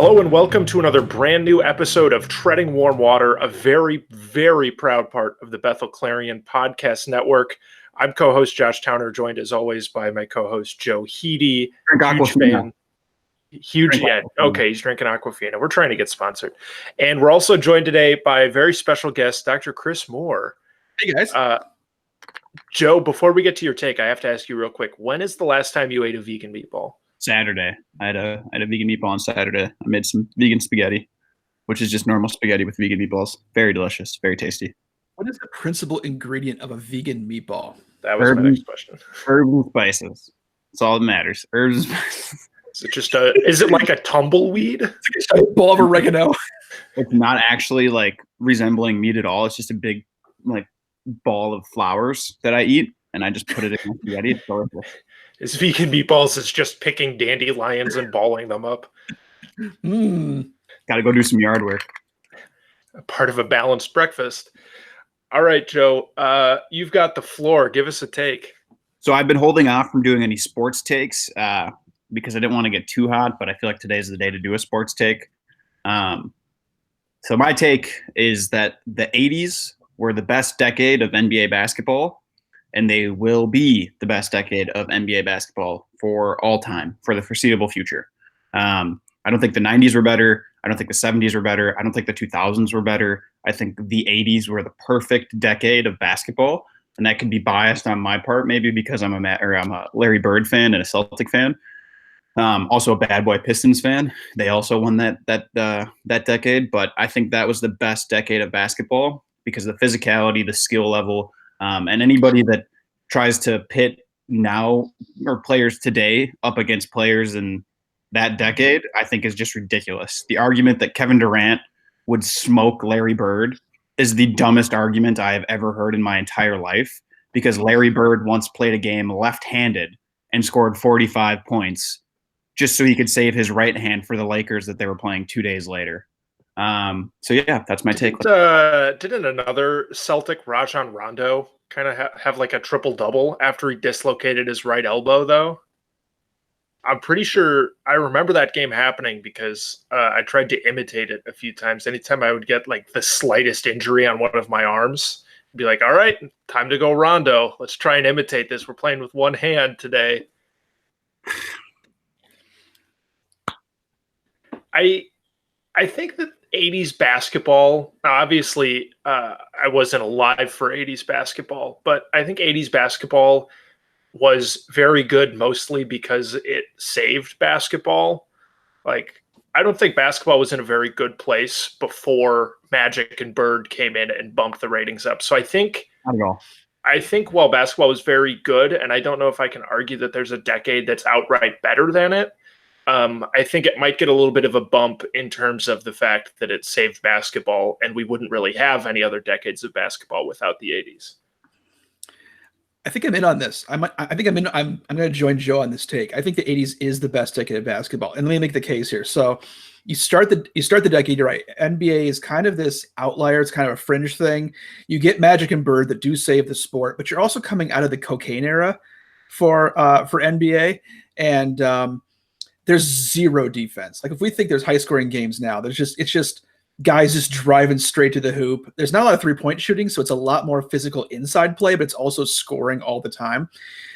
Hello and welcome to another brand new episode of Treading Warm Water, a very, very proud part of the Bethel Clarion Podcast Network. I'm co-host Josh Towner, joined as always by my co-host Joe Hiti, huge fan. Okay, he's drinking Aquafina. We're trying to get sponsored. And we're also joined today by a very special guest, Dr. Chris Moore. Hey, guys. Joe, before we get to your take, I have to ask you real quick, when is the last time you ate a vegan meatball? Saturday. I had a vegan meatball on Saturday. I made some vegan spaghetti, which is just normal spaghetti with vegan meatballs. Very delicious, very tasty. What is the principal ingredient of a vegan meatball? That was my next question. Herbs and spices. That's all that matters. Herbs and spices. Is it like a tumbleweed? It's like a ball of oregano. It's not actually like resembling meat at all. It's just a big like ball of flowers that I eat, and I just put it in my spaghetti. It's delicious. His vegan meatballs is just picking dandelions and balling them up. Got to go do some yard work. Part of a balanced breakfast. All right, Joe, you've got the floor. Give us a take. So I've been holding off from doing any sports takes because I didn't want to get too hot, but I feel like today's the day to do a sports take. So my take is that the 80s were the best decade of NBA basketball, and they will be the best decade of NBA basketball for all time, for the foreseeable future. I don't think the 90s were better. I don't think the 70s were better. I don't think the 2000s were better. I think the 80s were the perfect decade of basketball, and that could be biased on my part, maybe because I'm a Larry Bird fan and a Celtic fan. Also a Bad Boy Pistons fan. They also won that decade, but I think that was the best decade of basketball because of the physicality, the skill level. And anybody that tries to pit now or players today up against players in that decade, I think is just ridiculous. The argument that Kevin Durant would smoke Larry Bird is the dumbest argument I have ever heard in my entire life, because Larry Bird once played a game left-handed and scored 45 points just so he could save his right hand for the Lakers that they were playing 2 days later. So yeah, that's my take. Didn't another Celtic, Rajon Rondo, kind of have like a triple-double after he dislocated his right elbow, though? I'm pretty sure I remember that game happening because I tried to imitate it a few times. Anytime I would get like the slightest injury on one of my arms, I'd be like, all right, time to go Rondo. Let's try and imitate this. We're playing with one hand today. I think that 80s basketball, obviously I wasn't alive for 80s basketball, but I think 80s basketball was very good mostly because it saved basketball. Like, I don't think basketball was in a very good place before Magic and Bird came in and bumped the ratings up. So I think while basketball was very good, and I don't know if I can argue that there's a decade that's outright better than it, I think it might get a little bit of a bump in terms of the fact that it saved basketball, and we wouldn't really have any other decades of basketball without the 80s. I think I'm in on this. I'm going to join Joe on this take. I think the 80s is the best decade of basketball, and let me make the case here. So you start the decade. You're right. NBA is kind of this outlier. It's kind of a fringe thing. You get Magic and Bird that do save the sport, but you're also coming out of the cocaine era for NBA, and there's zero defense. Like, if we think there's high scoring games now, it's just guys just driving straight to the hoop. There's not a lot of 3-point shooting, so it's a lot more physical inside play, but it's also scoring all the time.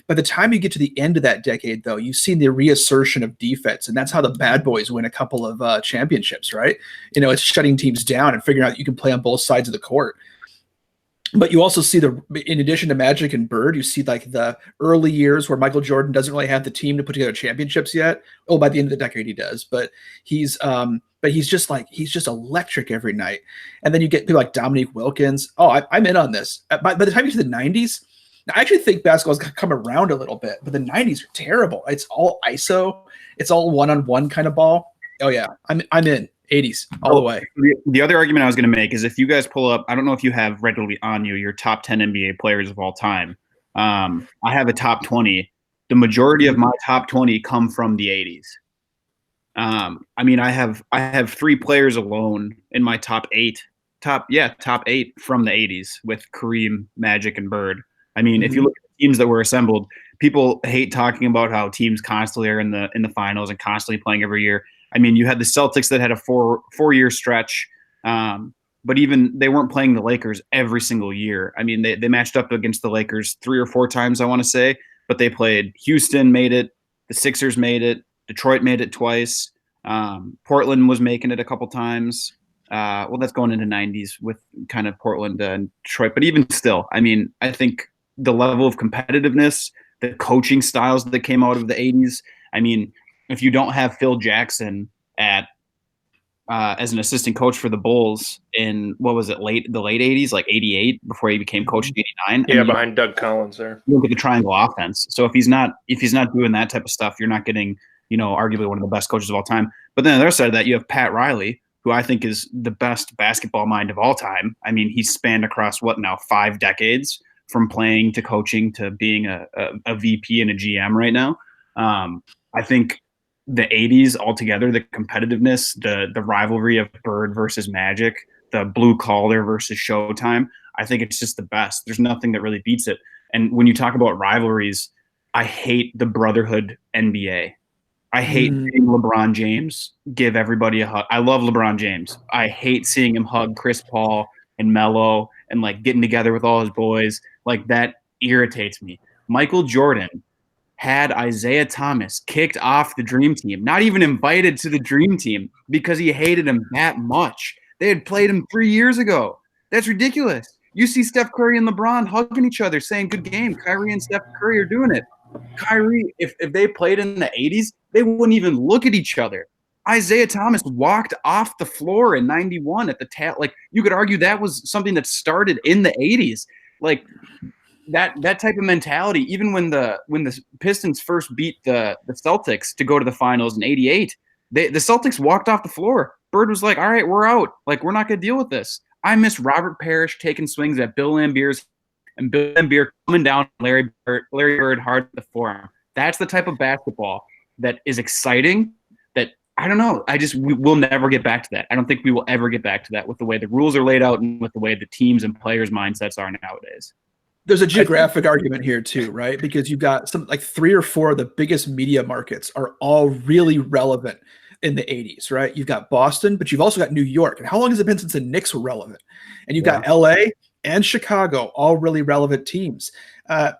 By the time you get to the end of that decade, though, you've seen the reassertion of defense, and that's how the bad boys win a couple of championships, right? It's shutting teams down and figuring out you can play on both sides of the court. But you also see in addition to Magic and Bird, you see like the early years where Michael Jordan doesn't really have the team to put together championships yet. Oh, by the end of the decade he does, but he's just electric every night. And then you get people like Dominique Wilkins. Oh, I'm in on this. By the time you get to the 90s, I actually think basketball's come around a little bit, but the 90s are terrible. It's all ISO. It's all one-on-one kind of ball. Oh yeah, I'm in. 80s all the way. The other argument I was going to make is if you guys pull up, I don't know if you have readily on you your top 10 NBA players of all time. I have a top 20. The majority of my top 20 come from the 80s. I have 3 players alone in my top 8 from the 80s with Kareem, Magic, and Bird. If you look at the teams that were assembled, people hate talking about how teams constantly are in the finals and constantly playing every year. I mean, you had the Celtics that had a four-year stretch, but even they weren't playing the Lakers every single year. I mean, they matched up against the Lakers 3 or 4 times, I want to say, but they played Houston, made it, the Sixers made it, Detroit made it twice, Portland was making it a couple times. Well, that's going into 90s with kind of Portland and Detroit, but even still, I mean, I think the level of competitiveness, the coaching styles that came out of the 80s. I mean, if you don't have Phil Jackson at as an assistant coach for the Bulls in what was it, the late 80s, like 88, before he became coach in 89. Yeah, behind Doug Collins there. You look at the triangle offense. So if he's not doing that type of stuff, you're not getting, arguably one of the best coaches of all time. But then on the other side of that, you have Pat Riley, who I think is the best basketball mind of all time. I mean, he's spanned across 5 decades from playing to coaching to being a VP and a GM right now. I think the 80s altogether, the competitiveness, the rivalry of Bird versus Magic, the blue collar versus Showtime, I think it's just the best. There's nothing that really beats it. And when you talk about rivalries, I hate the brotherhood NBA. I hate seeing LeBron James give everybody a hug. I love LeBron James. I hate seeing him hug Chris Paul and Melo and like getting together with all his boys. Like that irritates me. Michael Jordan had Isaiah Thomas kicked off the Dream Team, not even invited to the Dream Team because he hated him that much. They had played him 3 years ago. That's ridiculous. You see Steph Curry and LeBron hugging each other, saying good game. Kyrie and Steph Curry are doing it. Kyrie, if they played in the 80s, they wouldn't even look at each other. Isaiah Thomas walked off the floor in 91 at the like you could argue that was something that started in the 80s. Like that type of mentality, even when the Pistons first beat the Celtics to go to the finals in 88, the Celtics walked off the floor. Bird was like, all right, we're out. Like, we're not going to deal with this. I miss Robert Parrish taking swings at Bill Laimbeer's and Bill Laimbeer coming down Larry Bird hard at the forearm. That's the type of basketball that is exciting that, I don't know, we'll never get back to that. I don't think we will ever get back to that with the way the rules are laid out and with the way the teams and players' mindsets are nowadays. There's a geographic argument here too, right? Because you've got some like 3 or 4 of the biggest media markets are all really relevant in the 80s, right? You've got Boston, but you've also got New York. And how long has it been since the Knicks were relevant? And you've got LA and Chicago, all really relevant teams. Not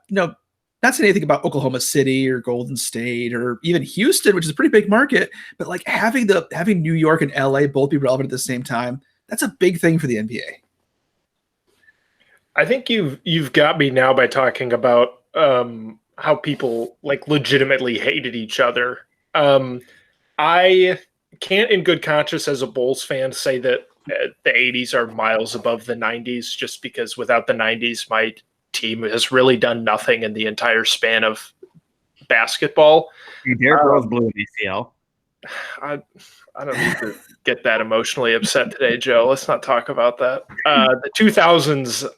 saying anything about Oklahoma City or Golden State or even Houston, which is a pretty big market, but like having New York and LA both be relevant at the same time, that's a big thing for the NBA. I think you've got me now by talking about how people like legitimately hated each other. I can't in good conscience as a Bulls fan say that the 80s are miles above the 90s just because without the 90s, my team has really done nothing in the entire span of basketball. Derrick Rose blew an ACL. I don't need to get that emotionally upset today, Joe. Let's not talk about that. The 2000s,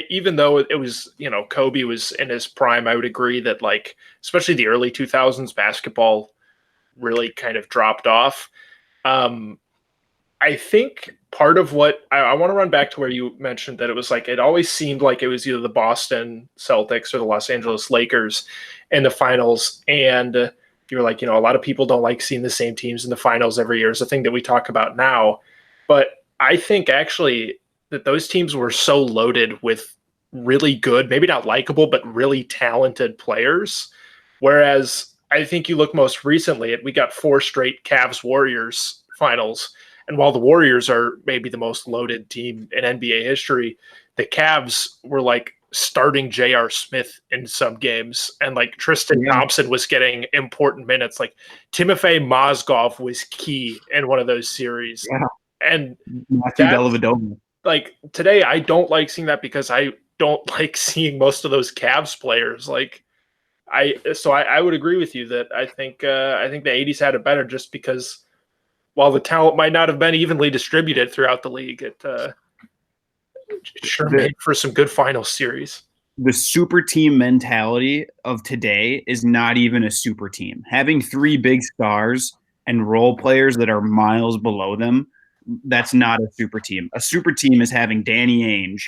even though it was, Kobe was in his prime, I would agree that like, especially the early 2000s, basketball really kind of dropped off. I think part of what I want to run back to where you mentioned that it was like, it always seemed like it was either the Boston Celtics or the Los Angeles Lakers in the finals. And you're like, a lot of people don't like seeing the same teams in the finals every year. It's a thing that we talk about now. But I think actually that those teams were so loaded with really good, maybe not likable, but really talented players. Whereas I think you look most recently at, we got 4 straight Cavs Warriors finals. And while the Warriors are maybe the most loaded team in NBA history, the Cavs were like starting J.R. Smith in some games. And like Tristan Thompson was getting important minutes. Like Timofey Mozgov was key in one of those series. Yeah. And like today, I don't like seeing that because I don't like seeing most of those Cavs players. Like I would agree with you that I think the 80s had it better just because while the talent might not have been evenly distributed throughout the league, it sure made for some good final series. The super team mentality of today is not even a super team. Having 3 big stars and role players that are miles below them, that's not a super team. A super team is having Danny Ainge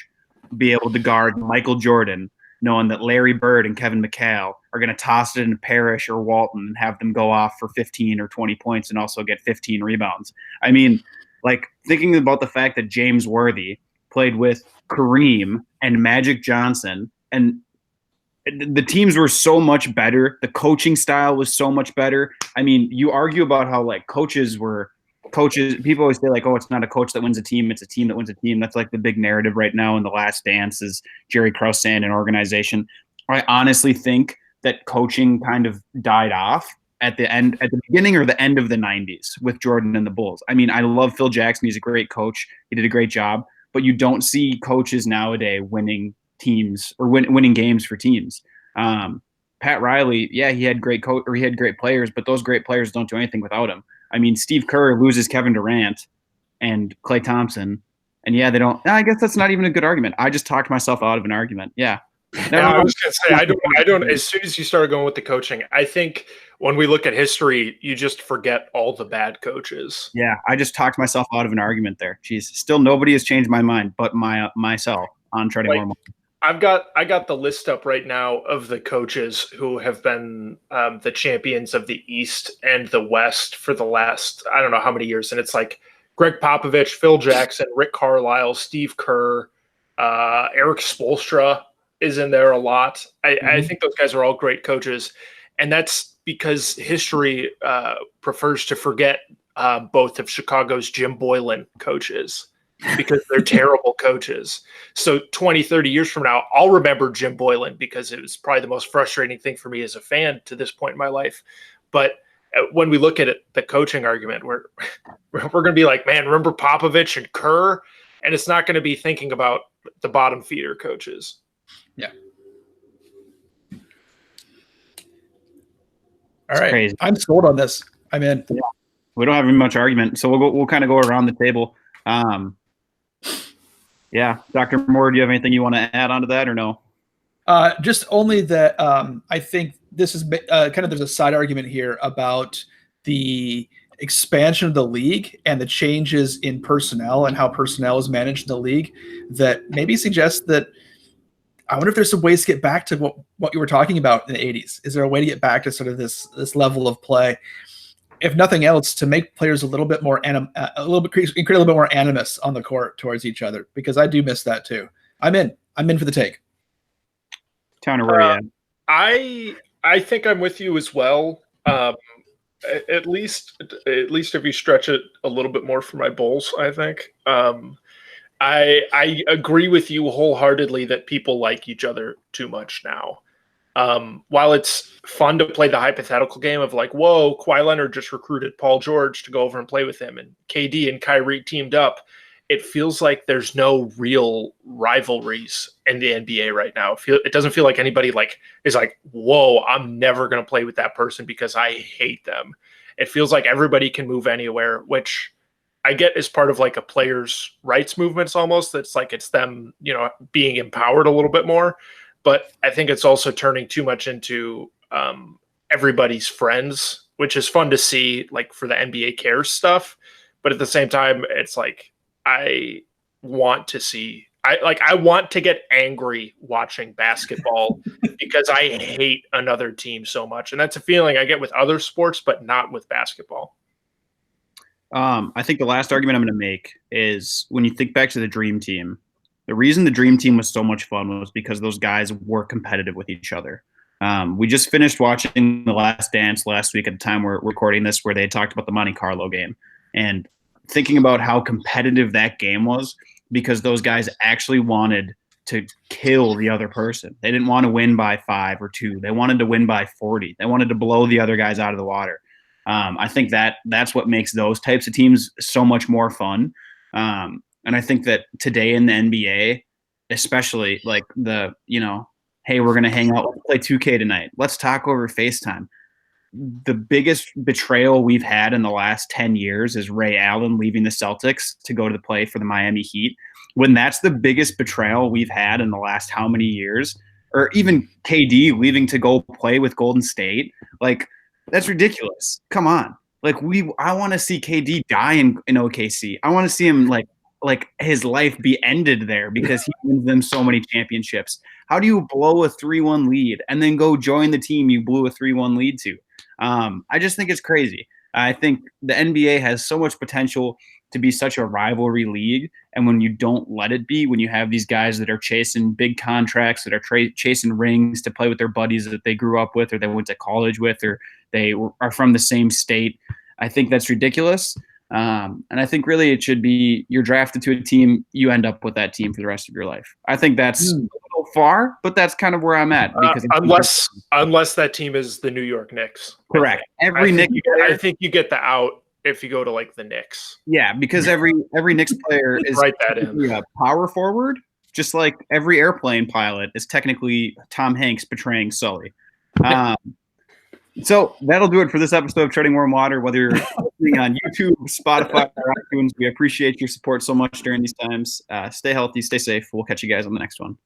be able to guard Michael Jordan knowing that Larry Bird and Kevin McHale are going to toss it into Parrish or Walton and have them go off for 15 or 20 points and also get 15 rebounds. I mean, like thinking about the fact that James Worthy played with Kareem and Magic Johnson, and the teams were so much better. The coaching style was so much better. I mean, you argue about how like coaches. People always say like, oh, it's not a coach that wins a team, it's a team that wins a team. That's like the big narrative right now in The Last Dance is Jerry Krause and an organization. I honestly think that coaching kind of died off at the beginning or the end of the 90s with Jordan and the Bulls. I mean, I love Phil Jackson. He's a great coach. He did a great job, but you don't see coaches nowadays winning teams or winning games for teams. Pat Riley, yeah, he had great players, but those great players don't do anything without him. I mean, Steve Kerr loses Kevin Durant and Klay Thompson, and yeah, they don't. I guess that's not even a good argument. I just talked myself out of an argument. Yeah. I was going to say, I don't. As soon as you started going with the coaching, I think when we look at history, you just forget all the bad coaches. Yeah, I just talked myself out of an argument there. Jeez, still nobody has changed my mind, but myself on Treading Water. I got the list up right now of the coaches who have been the champions of the East and the West for the last, I don't know how many years. And it's like Greg Popovich, Phil Jackson, Rick Carlisle, Steve Kerr, Eric Spoelstra is in there a lot. I think those guys are all great coaches. And that's because history prefers to forget both of Chicago's Jim Boylan coaches, because they're terrible coaches. So 20, 30 years from now, I'll remember Jim Boylan because it was probably the most frustrating thing for me as a fan to this point in my life. But when we look at it, the coaching argument, we're going to be like, man, remember Popovich and Kerr? And it's not going to be thinking about the bottom feeder coaches. Yeah. All right. Crazy. I'm sold on this. I'm in. Yeah. We don't have much argument. So we'll kind of go around the table. Yeah, Dr. Moore, do you have anything you want to add onto that or no? Just only that I think this is kind of there's a side argument here about the expansion of the league and the changes in personnel and how personnel is managed in the league that maybe suggests that I wonder if there's some ways to get back to what you were talking about in the 80s. Is there a way to get back to sort of this level of play? If nothing else, to make players a little bit more create a little bit more animus on the court towards each other, because I do miss that too. I'm in for the take. Towner, where are you at? I think I'm with you as well. At least if you stretch it a little bit more for my Bulls, I think. I agree with you wholeheartedly that people like each other too much now. While it's fun to play the hypothetical game of like, whoa, Kawhi Leonard just recruited Paul George to go over and play with him, and KD and Kyrie teamed up, it feels like there's no real rivalries in the NBA right now. It doesn't feel like anybody is like, whoa, I'm never going to play with that person because I hate them. It feels like everybody can move anywhere, which I get is part of like a players' rights movement almost. It's like it's them, being empowered a little bit more. But I think it's also turning too much into everybody's friends, which is fun to see, like for the NBA cares stuff. But at the same time, it's like I want to get angry watching basketball because I hate another team so much, and that's a feeling I get with other sports, but not with basketball. I think the last argument I'm going to make is when you think back to the Dream Team. The reason the Dream Team was so much fun was because those guys were competitive with each other. We just finished watching The Last Dance last week at the time we're recording this, where they talked about the Monte Carlo game. And thinking about how competitive that game was, because those guys actually wanted to kill the other person. They didn't want to win by 5 or 2. They wanted to win by 40. They wanted to blow the other guys out of the water. I think that's what makes those types of teams so much more fun. And I think that today in the NBA, especially like hey, we're going to hang out, let's play 2K tonight. Let's talk over FaceTime. The biggest betrayal we've had in the last 10 years is Ray Allen leaving the Celtics to go to the play for the Miami Heat. When that's the biggest betrayal we've had in the last how many years, or even KD leaving to go play with Golden State, like that's ridiculous. Come on. Like I want to see KD die in OKC. I want to see him like his life be ended there because he wins them so many championships. How do you blow a 3-1 lead and then go join the team you blew a 3-1 lead to? I just think it's crazy. I think the NBA has so much potential to be such a rivalry league. And when you don't let it be, when you have these guys that are chasing big contracts, that are chasing rings to play with their buddies that they grew up with or they went to college with or they are from the same state, I think that's ridiculous. And I think really it should be you're drafted to a team, you end up with that team for the rest of your life. I think that's a little far, but that's kind of where I'm at. Because unless that team is the New York Knicks. Correct. I think you get the out if you go to like the Knicks. Yeah, because every Knicks player is write that in. A power forward, just like every airplane pilot is technically Tom Hanks portraying Sully. So that'll do it for this episode of Treading Warm Water. Whether you're listening on YouTube, Spotify, or iTunes, we appreciate your support so much during these times. Stay healthy, stay safe. We'll catch you guys on the next one.